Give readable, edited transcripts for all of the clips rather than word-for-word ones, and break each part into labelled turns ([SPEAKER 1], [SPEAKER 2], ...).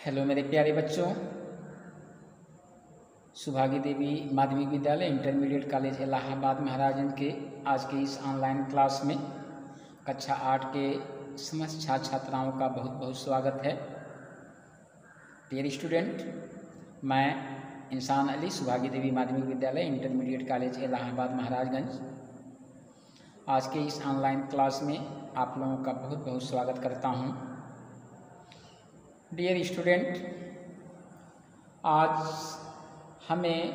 [SPEAKER 1] Hello मेरे प्यारे बच्चों, सुभागी देवी माध्यमिक विद्यालय इंटरमीडिएट कॉलेज इलाहाबाद महाराजगंज के आज के इस ऑनलाइन क्लास में कक्षा 8 के समस्त छात्र छात्राओं का बहुत बहुत स्वागत है। डियर स्टूडेंट, मैं इंसान अली, सुभागी देवी माध्यमिक विद्यालय इंटरमीडिएट कॉलेज इलाहाबाद महाराजगंज, आज के इस ऑनलाइन क्लास में आप लोगों का बहुत बहुत स्वागत करता हूँ। डियर स्टूडेंट, आज हमें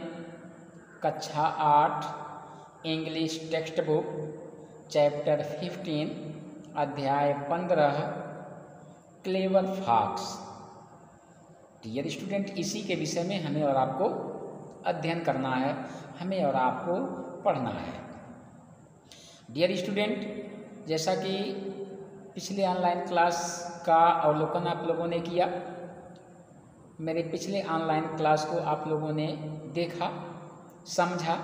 [SPEAKER 1] कक्षा 8 इंग्लिश टेक्स्ट बुक चैप्टर 15 अध्याय 15 क्लेवर फॉक्स, डियर स्टूडेंट, इसी के विषय में हमें और आपको अध्ययन करना है, हमें और आपको पढ़ना है। डियर स्टूडेंट, जैसा कि पिछले ऑनलाइन क्लास का अवलोकन आप लोगों ने किया, मेरे पिछले ऑनलाइन क्लास को आप लोगों ने देखा, समझा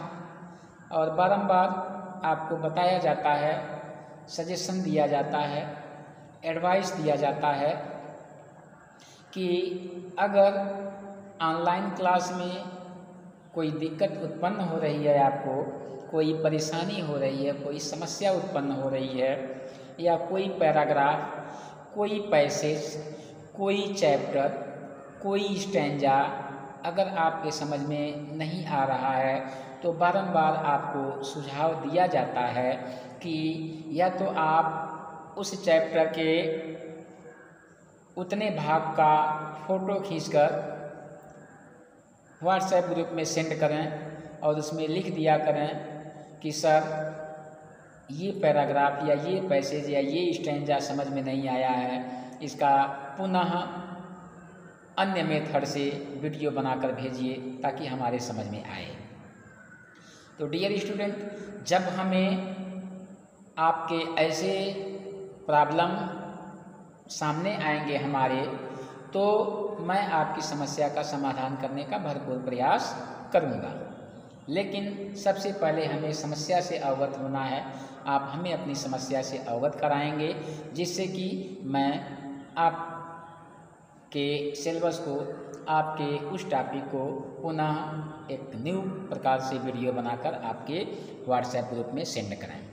[SPEAKER 1] और बारंबार आपको बताया जाता है, सजेशन दिया जाता है, एडवाइस दिया जाता है कि अगर ऑनलाइन क्लास में कोई दिक्कत उत्पन्न हो रही है, आपको कोई परेशानी हो रही है, कोई समस्या उत्पन्न हो रही है, या कोई पैराग्राफ, कोई पैसेज, कोई चैप्टर, कोई स्टैंजा अगर आपके समझ में नहीं आ रहा है तो बारंबार आपको सुझाव दिया जाता है कि या तो आप उस चैप्टर के उतने भाग का फ़ोटो खींचकर व्हाट्सएप ग्रुप में सेंड करें और उसमें लिख दिया करें कि सर ये पैराग्राफ या ये पैसेज या ये स्टैंजा समझ में नहीं आया है, इसका पुनः अन्य मेथड से वीडियो बनाकर भेजिए ताकि हमारे समझ में आए। तो डियर स्टूडेंट, जब हमें आपके ऐसे प्रॉब्लम सामने आएंगे हमारे, तो मैं आपकी समस्या का समाधान करने का भरपूर प्रयास करूँगा। लेकिन सबसे पहले हमें समस्या से अवगत होना है। आप हमें अपनी समस्या से अवगत कराएंगे जिससे कि मैं आपके सिलेबस को, आपके उस टॉपिक को पुनः एक न्यू प्रकार से वीडियो बनाकर आपके व्हाट्सएप ग्रुप में सेंड कराएं।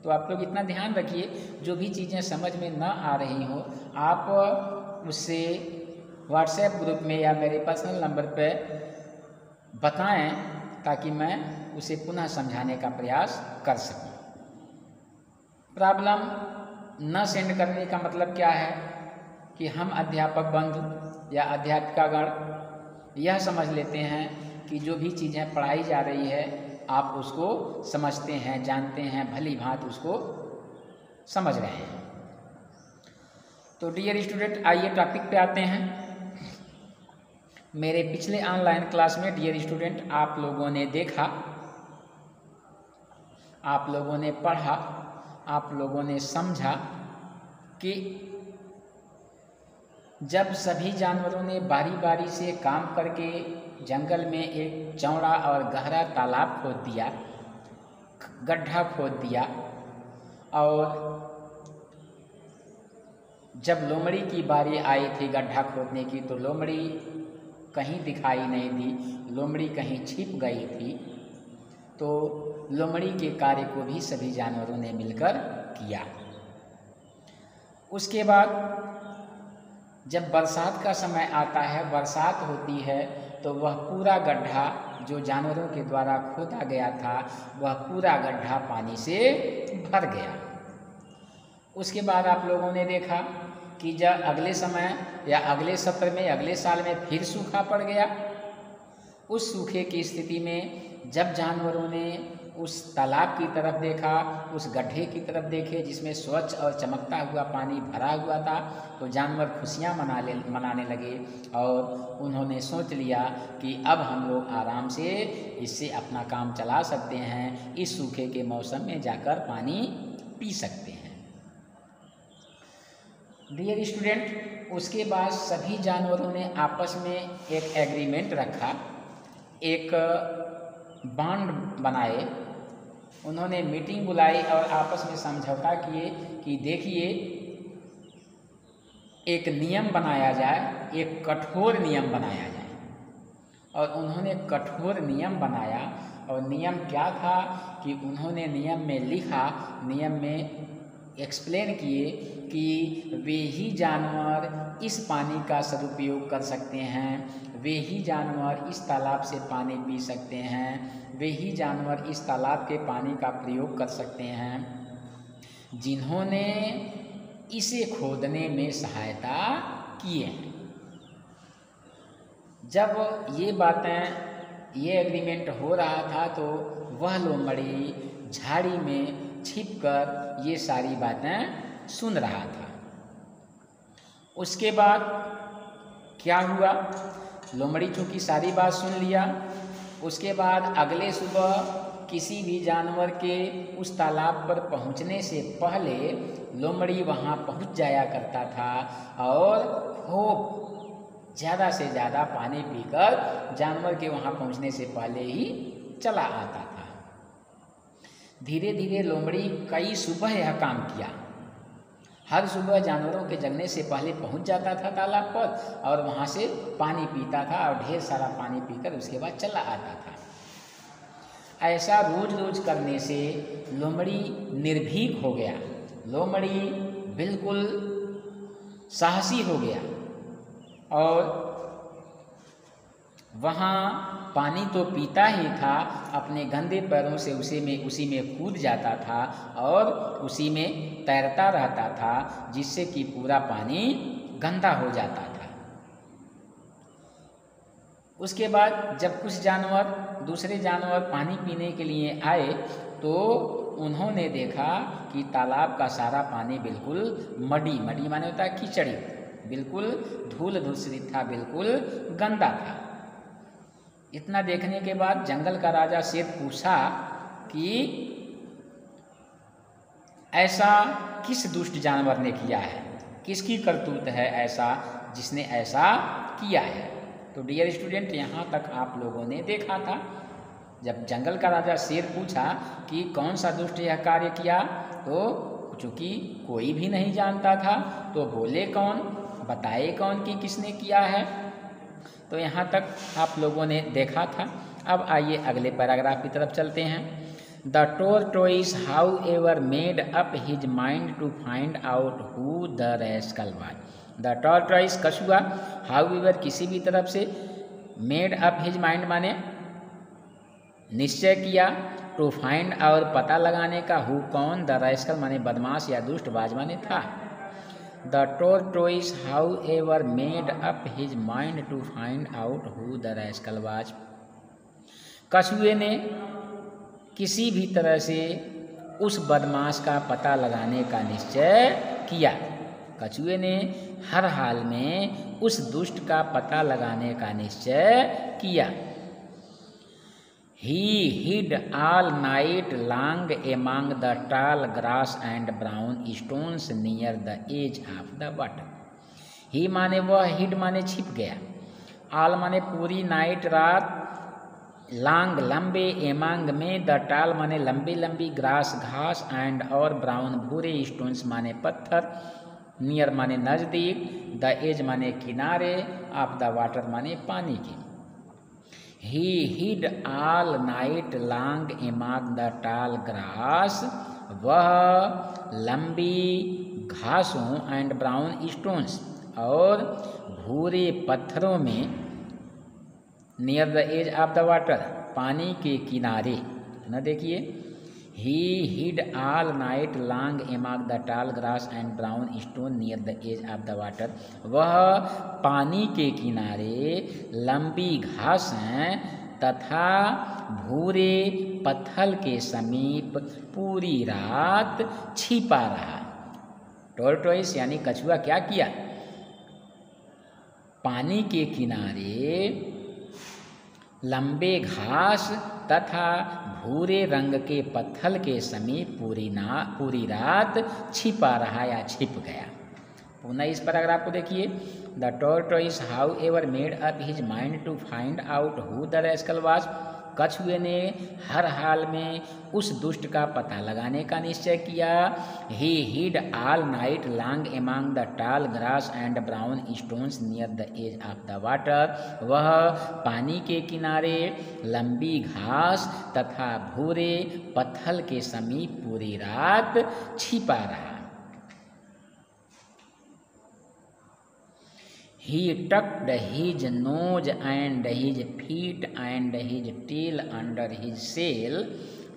[SPEAKER 1] तो आप लोग इतना ध्यान रखिए, जो भी चीज़ें समझ में ना आ रही हो आप उससे व्हाट्सएप ग्रुप में या मेरे पर्सनल नंबर पर बताएं ताकि मैं उसे पुनः समझाने का प्रयास कर सकूं। प्रॉब्लम न सेंड करने का मतलब क्या है कि हम अध्यापक बंधु या अध्यापिकागण यह समझ लेते हैं कि जो भी चीज़ें पढ़ाई जा रही है आप उसको समझते हैं, जानते हैं, भली भांति उसको समझ रहे हैं। तो डियर स्टूडेंट, आइए टॉपिक पे आते हैं। मेरे पिछले ऑनलाइन क्लास में डियर स्टूडेंट आप लोगों ने देखा, आप लोगों ने पढ़ा, आप लोगों ने समझा कि जब सभी जानवरों ने बारी बारी से काम करके जंगल में एक चौड़ा और गहरा तालाब खोद दिया, गड्ढा खोद दिया, और जब लोमड़ी की बारी आई थी गड्ढा खोदने की तो लोमड़ी कहीं दिखाई नहीं दी, लोमड़ी कहीं छिप गई थी। तो लोमड़ी के कार्य को भी सभी जानवरों ने मिलकर किया। उसके बाद जब बरसात का समय आता है, बरसात होती है, तो वह पूरा गड्ढा जो जानवरों के द्वारा खोदा गया था वह पूरा गड्ढा पानी से भर गया। उसके बाद आप लोगों ने देखा कि जब अगले समय या अगले सत्र में, अगले साल में फिर सूखा पड़ गया। उस सूखे की स्थिति में जब जानवरों ने उस तालाब की तरफ देखा, उस गड्ढे की तरफ देखे जिसमें स्वच्छ और चमकता हुआ पानी भरा हुआ था, तो जानवर खुशियाँ मनाने लगे और उन्होंने सोच लिया कि अब हम लोग आराम से इससे अपना काम चला सकते हैं, इस सूखे के मौसम में जाकर पानी पी सकते हैं। डियर स्टूडेंट, उसके बाद सभी जानवरों ने आपस में एक एग्रीमेंट रखा, एक बॉन्ड बनाए, उन्होंने मीटिंग बुलाई और आपस में समझौता किए कि देखिए एक नियम बनाया जाए, एक कठोर नियम बनाया जाए। और उन्होंने कठोर नियम बनाया। और नियम क्या था कि उन्होंने नियम में लिखा, नियम में एक्सप्लेन किए कि वे ही जानवर इस पानी का सदुपयोग कर सकते हैं, वे ही जानवर इस तालाब से पानी पी सकते हैं, वे ही जानवर इस तालाब के पानी का प्रयोग कर सकते हैं जिन्होंने इसे खोदने में सहायता किए हैं। जब ये बातें, ये एग्रीमेंट हो रहा था तो वह लोमड़ी झाड़ी में छिपकर ये सारी बातें सुन रहा था। उसके बाद क्या हुआ, लोमड़ी चूँकि सारी बात सुन लिया, उसके बाद अगले सुबह किसी भी जानवर के उस तालाब पर पहुंचने से पहले लोमड़ी वहां पहुंच जाया करता था और खूब ज़्यादा से ज़्यादा पानी पीकर जानवर के वहां पहुंचने से पहले ही चला आता था। धीरे धीरे लोमड़ी कई सुबह यह काम किया। हर सुबह जानवरों के जगने से पहले पहुंच जाता था तालाब पर और वहां से पानी पीता था और ढेर सारा पानी पीकर उसके बाद चला आता था। ऐसा रोज रोज करने से लोमड़ी निर्भीक हो गया, लोमड़ी बिल्कुल साहसी हो गया और वहाँ पानी तो पीता ही था, अपने गंदे पैरों से उसी में कूद जाता था और उसी में तैरता रहता था, जिससे कि पूरा पानी गंदा हो जाता था। उसके बाद जब कुछ जानवर, दूसरे जानवर पानी पीने के लिए आए तो उन्होंने देखा कि तालाब का सारा पानी बिल्कुल मडी माने होता है कीचड़ी, बिल्कुल धूल धूसरित था, बिल्कुल गंदा था। इतना देखने के बाद जंगल का राजा शेर पूछा कि ऐसा किस दुष्ट जानवर ने किया है, किसकी करतूत है ऐसा जिसने ऐसा किया है। तो डियर स्टूडेंट, यहाँ तक आप लोगों ने देखा था, जब जंगल का राजा शेर पूछा कि कौन सा दुष्ट यह कार्य किया, तो चूँकि कोई भी नहीं जानता था तो बोले कौन, बताए कौन कि किसने किया है। तो यहाँ तक आप लोगों ने देखा था। अब आइए अगले पैराग्राफ की तरफ चलते हैं। The tortoise however made up his mind to find out who the rascal was. The tortoise कछुआ, हाउ एवर किसी भी तरफ से, मेड अप हिज माइंड माने निश्चय किया, टू फाइंड और पता लगाने का, हु कौन, द रैस्कल माने बदमाश या दुष्ट, वाज माने था। The tortoise, however, made up his mind to find out who the rascal was. कछुए ने किसी भी तरह से उस बदमाश का पता लगाने का निश्चय किया। कछुए ने हर हाल में उस दुष्ट का पता लगाने का निश्चय किया। He hid all night long among the tall grass and brown stones near the edge of the water. He माने वह, hid माने छिप गया, all माने पूरी, नाइट रात, लॉन्ग लंबे, एमांग में, द टाल माने लंबी लंबी, ग्रास घास, एंड और ब्राउन भूरे, स्टोन्स माने पत्थर, नियर माने नज़दीक, द एज माने किनारे, ऑफ द वाटर माने पानी के। He hid all night long among the tall grass, वह लंबी घासों एंड ब्राउन स्टोन्स और भूरे पत्थरों में, near the edge of the water पानी के किनारे ना। देखिए, he hid all night long among the tall grass and brown stone near the edge of the water, वह पानी के किनारे लंबी घासें तथा भूरे पत्थर के समीप पूरी रात छिपा रहा। टोरटोइस यानी कछुआ क्या किया, पानी के किनारे लंबे घास तथा भूरे रंग के पत्थर के समीप पूरी रात छिपा रहा या छिप गया। पुनः इस पैराग्राफ को देखिए। The tortoise however made up his mind to find out who the rascal was. कछुए ने हर हाल में उस दुष्ट का पता लगाने का निश्चय किया। He hid all night long among the tall grass and brown stones near the edge of the water. वह पानी के किनारे लंबी घास तथा भूरे पत्थल के समीप पूरी रात छिपा रहा। He tucked his nose and his feet and his tail under his sail,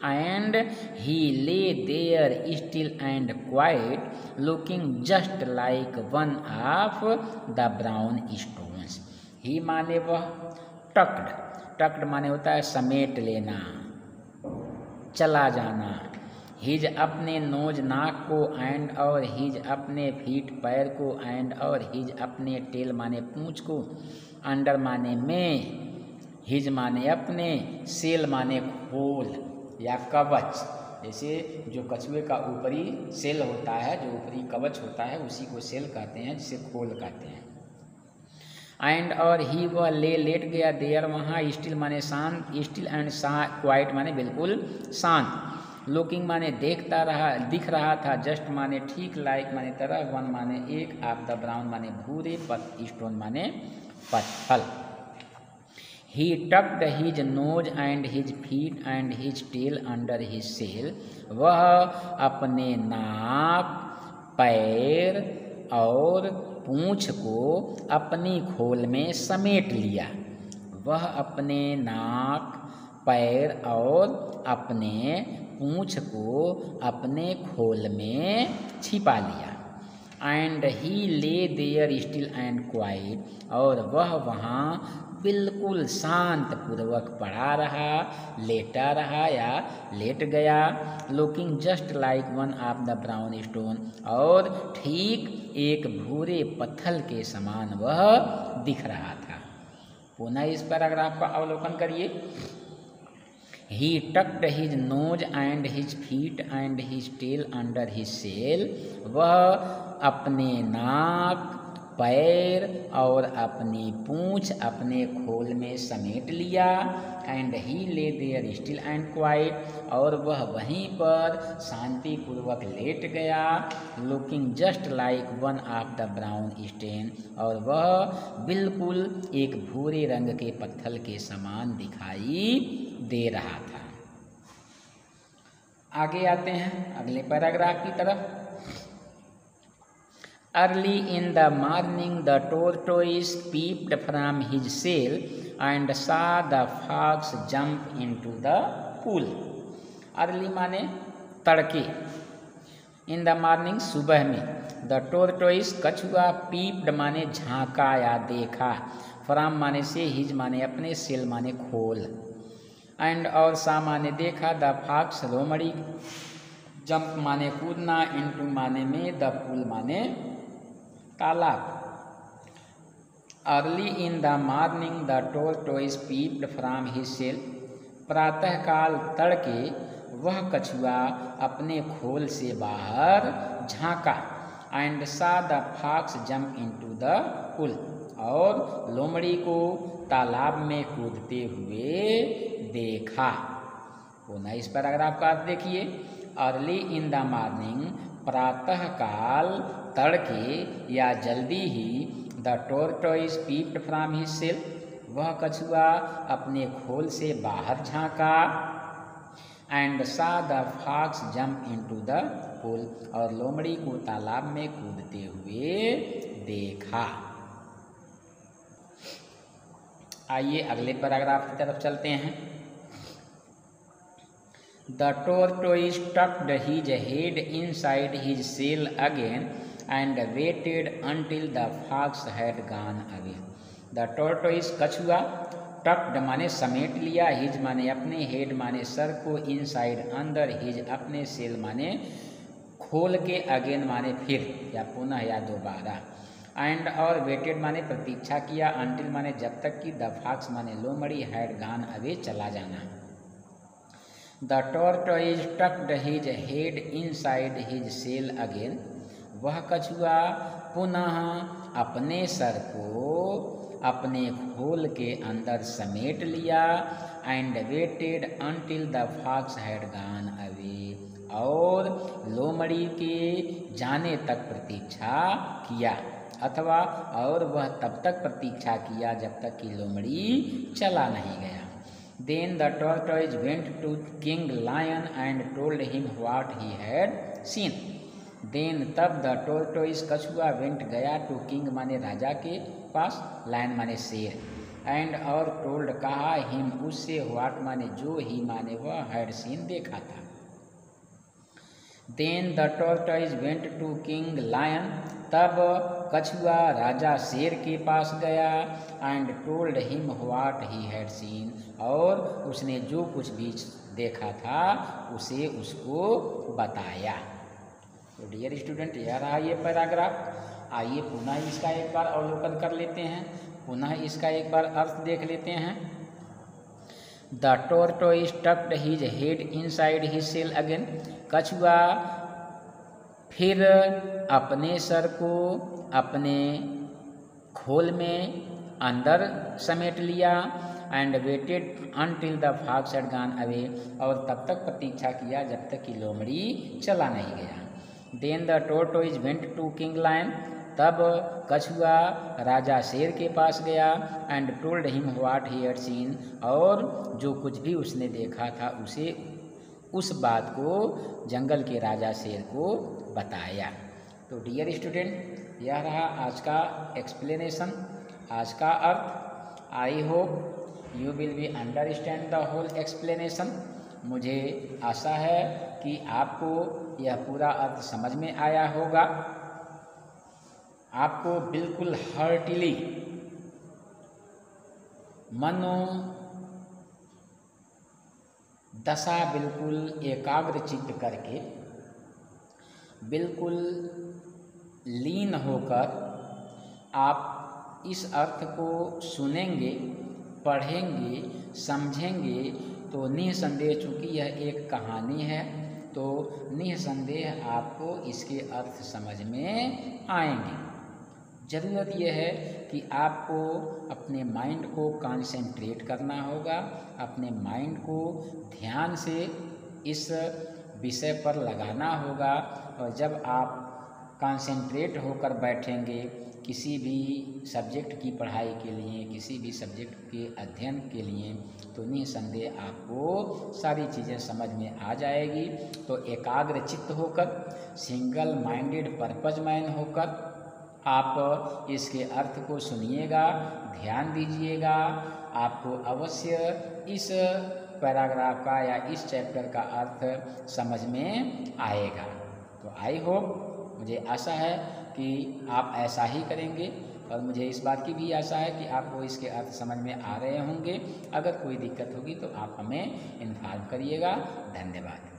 [SPEAKER 1] and he lay there still and quiet, looking just like one of the brown stones. He माने वह, tucked माने होता है समेट लेना, चला जाना। हिज अपने नोज नाक को, एंड और हिज अपने फीट पैर को, एंड और हिज अपने टेल माने पूंछ को, अंडर माने में, हिज माने अपने, सेल माने खोल या कवच। जैसे जो कछुए का ऊपरी सेल होता है, जो ऊपरी कवच होता है, उसी को सेल कहते हैं, जिसे खोल कहते हैं। एंड और ही वह लेट गया, देयर वहाँ, स्टिल माने शांत, स्टिल एंड क्वाइट माने बिल्कुल शांत, लुकिंग माने देखता रहा, दिख रहा था, जस्ट माने ठीक, लाइक माने तरह, वन माने एक, ऑफ द ब्राउन माने भूरे, स्टोन माने पत्थल। He tucked his nose and his feet and his tail under his shell. वह अपने नाक, पैर और पूंछ को अपनी खोल में समेट लिया। वह अपने नाक, पैर और अपने पूंछ को अपने खोल में छिपा लिया। And he lay their still and quite, और वह वहाँ बिल्कुल शांत पूर्वक पड़ा रहा, लेटा रहा या लेट गया, looking just like one of the brown stone, और ठीक एक भूरे पत्थल के समान वह दिख रहा था। पुनः इस पैराग्राफ का अवलोकन करिए। He tucked his nose and his feet and his tail under his sail. वह अपने नाक, पैर और अपनी पूंछ अपने खोल में समेट लिया। And he lay their still and quite, और वह वहीं पर शांति पूर्वक लेट गया, looking just like one of the brown stone, और वह बिल्कुल एक भूरे रंग के पत्थल के समान दिखाई दे रहा था। आगे आते हैं अगले पैराग्राफ की तरफ। Early in the morning the tortoise peeped from his shell and saw the fox jump into the pool. Early माने तड़के, in the morning सुबह में, the tortoise कछुआ, peeped माने झांका या देखा, from माने से, his माने अपने, shell माने खोल, एंड और सा माने देखा, द fox लोमड़ी, जंप माने कूदना, इनटू माने में, द पूल माने तालाब। Early in the morning the tortoise peeped from his shell. प्रातःकाल तड़के वह कछुआ अपने खोल से बाहर झांका। And saw the fox jump into the pool, और लोमड़ी को तालाब में कूदते हुए देखा। पुनः इस पैराग्राफ का अर्थ देखिए। अर्ली इन द मॉर्निंग प्रातःकाल तड़के या जल्दी ही, the tortoise peeped from his shell, वह कछुआ अपने खोल से बाहर झांका। And saw the fox jump into the pool, और लोमड़ी को तालाब में कूदते हुए देखा। आइए अगले पैराग्राफ की तरफ चलते हैं। The tortoise tucked his head inside his shell again and waited until the fox had gone away. The tortoise कछुआ, tucked माने समेट लिया, his माने अपने, head माने सर को, inside अंदर, his अपने, shell माने खोल के, again माने फिर या पुनः या दोबारा, एंड और waited माने प्रतीक्षा किया, until माने जब तक कि, the fox माने लोमड़ी, had gone away चला जाना। The tortoise tucked his head inside his shell again. वह कछुआ पुनः अपने सर को अपने खोल के अंदर समेट लिया and waited until the fox had gone away, और लोमड़ी के जाने तक प्रतीक्षा किया, अथवा और वह तब तक प्रतीक्षा किया जब तक कि लोमड़ी चला नहीं गया। Then the tortoise went to King Lion and told him what he had seen. Then तब the tortoise कछुआ went गया to king माने राजा के पास, lion माने शेर, and और told कहा him उससे, what माने जो, ही माने वह, had seen देखा था। Then the tortoise went to King Lion तब कछुआ राजा शेर के पास गया and told him what he had seen, और उसने जो कुछ भी देखा था उसे उसको बताया। तो डियर स्टूडेंट, यह रहा ये पैराग्राफ। आइए पुनः इसका एक बार अवलोकन कर लेते हैं, पुनः इसका एक बार अर्थ देख लेते हैं। The tortoise tucked his head inside his shell again, कछुआ फिर अपने सर को अपने खोल में अंदर समेट लिया and waited until the fox had gone away, और तब तक प्रतीक्षा किया जब तक कि लोमड़ी चला नहीं गया। Then the tortoise went to king lion तब कछुआ राजा शेर के पास गया and told him what he had seen, और जो कुछ भी उसने देखा था उसे उस बात को जंगल के राजा शेर को बताया। तो डियर स्टूडेंट, यह रहा आज का एक्सप्लेनेशन, आज का अर्थ। I hope you will be understand the whole explanation. मुझे आशा है कि आपको यह पूरा अर्थ समझ में आया होगा। आपको बिल्कुल हार्टिली मनो दशा बिल्कुल एकाग्रचित्त करके, बिल्कुल लीन होकर आप इस अर्थ को सुनेंगे, पढ़ेंगे, समझेंगे तो निसंदेह, चूँकि यह एक कहानी है तो निसंदेह आपको इसके अर्थ समझ में आएंगे। ज़रूरत यह है कि आपको अपने माइंड को कंसंट्रेट करना होगा, अपने माइंड को ध्यान से इस विषय पर लगाना होगा, और जब आप कंसंट्रेट होकर बैठेंगे किसी भी सब्जेक्ट की पढ़ाई के लिए, किसी भी सब्जेक्ट के अध्ययन के लिए, तो निसंदेह आपको सारी चीज़ें समझ में आ जाएगी। तो एकाग्रचित्त होकर, सिंगल माइंडेड पर्पज मैन होकर आप इसके अर्थ को सुनिएगा, ध्यान दीजिएगा। आपको अवश्य इस पैराग्राफ का या इस चैप्टर का अर्थ समझ में आएगा। तो आई होप, मुझे आशा है कि आप ऐसा ही करेंगे, और मुझे इस बात की भी आशा है कि आपको इसके अर्थ समझ में आ रहे होंगे। अगर कोई दिक्कत होगी तो आप हमें इन्फॉर्म करिएगा। धन्यवाद।